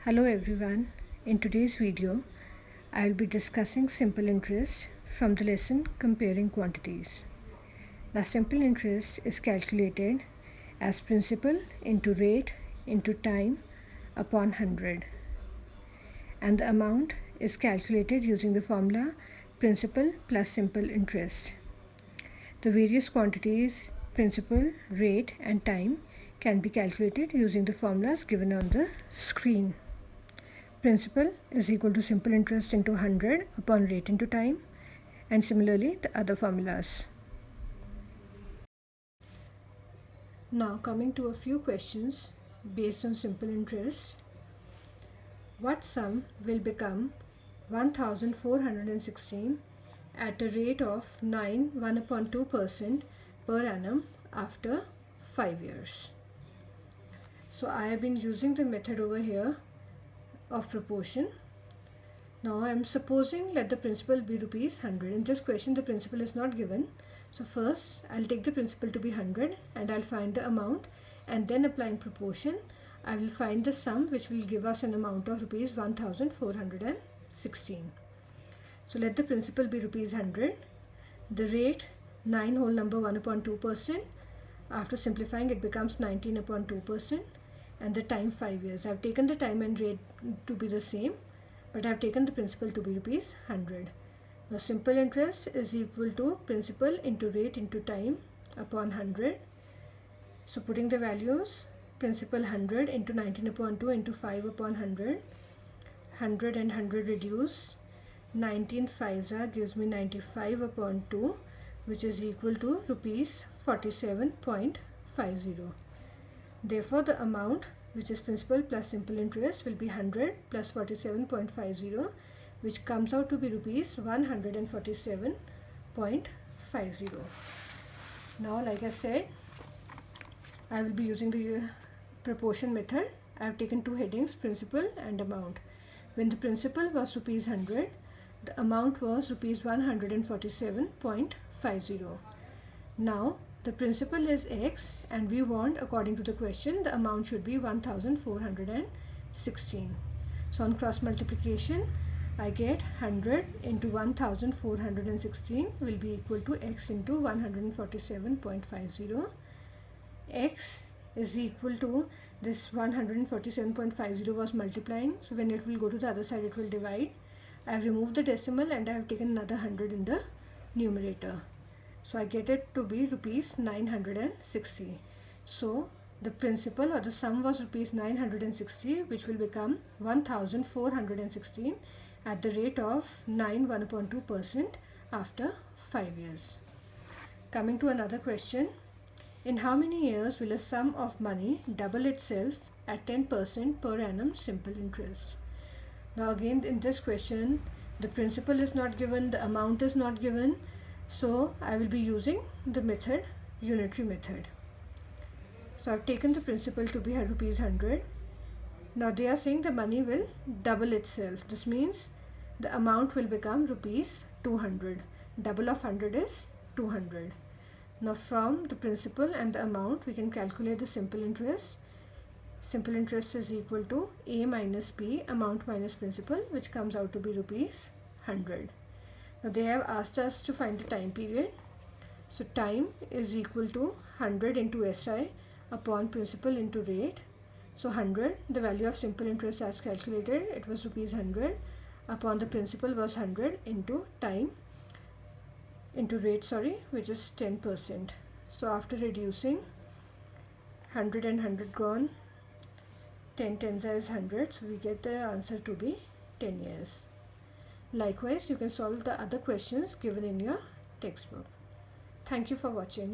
Hello everyone. In today's video, I will be discussing simple interest from the lesson Comparing Quantities. Now, simple interest is calculated as principal into rate into time upon 100, and the amount is calculated using the formula principal plus simple interest. The various quantities principal, rate and time can be calculated using the formulas given on the screen. Principal is equal to simple interest into 100 upon rate into time, and similarly the other formulas. Now coming to a few questions based on simple interest. What sum will become 1416 at a rate of 1/2% per annum after 5 years? So I have been using the method over here of proportion. Now I am supposing let the principal be ₹100. In this question the principal is not given. So first I'll take the principal to be 100 and I'll find the amount, and then applying proportion I will find the sum which will give us an amount of ₹1416. So let the principal be ₹100. The rate 9 whole number 1/2%. After simplifying it becomes 19/2%. And the time 5 years. I have taken the time and rate to be the same, but I have taken the principal to be ₹100. Now simple interest is equal to principal into rate into time upon 100. So putting the values, principal 100 into 19/2 into 5/100. 100 and 100 reduce. 19 5s gives me 95/2, which is equal to ₹47.50. Therefore, the amount, which is principal plus simple interest, will be 100 plus 47.50, which comes out to be ₹147.50. Now, like I said, I will be using the proportion method. I have taken two headings, principal and amount. When the principal was ₹100, the amount was ₹147.50. Now, the principal is X and we want, according to the question, the amount should be 1416. So on cross multiplication, I get 100 into 1416 will be equal to X into 147.50. X is equal to this 147.50 was multiplying. So when it will go to the other side, it will divide. I have removed the decimal and I have taken another 100 in the numerator. So I get it to be ₹960. So the principal or the sum was ₹960, which will become 1416 at the rate of 9/1/2% after 5 years. Coming to another question. In how many years will a sum of money double itself at 10% per annum simple interest? Now again, in this question, the principal is not given, the amount is not given. So I will be using the method, unitary method. So I've taken the principal to be ₹100. Now they are saying the money will double itself. This means the amount will become ₹200. Double of 100 is 200. Now from the principal and the amount we can calculate the simple interest. Simple interest is equal to A minus B, amount minus principal, which comes out to be ₹100. Now they have asked us to find the time period. So time is equal to 100 into SI upon principal into rate. So 100, the value of simple interest as calculated, it was ₹100 upon the principal was 100 into time into rate, which is 10%. So after reducing, 100 and 100 gone, 10 tens is 100, so we get the answer to be 10 years. Likewise, you can solve the other questions given in your textbook. Thank you for watching.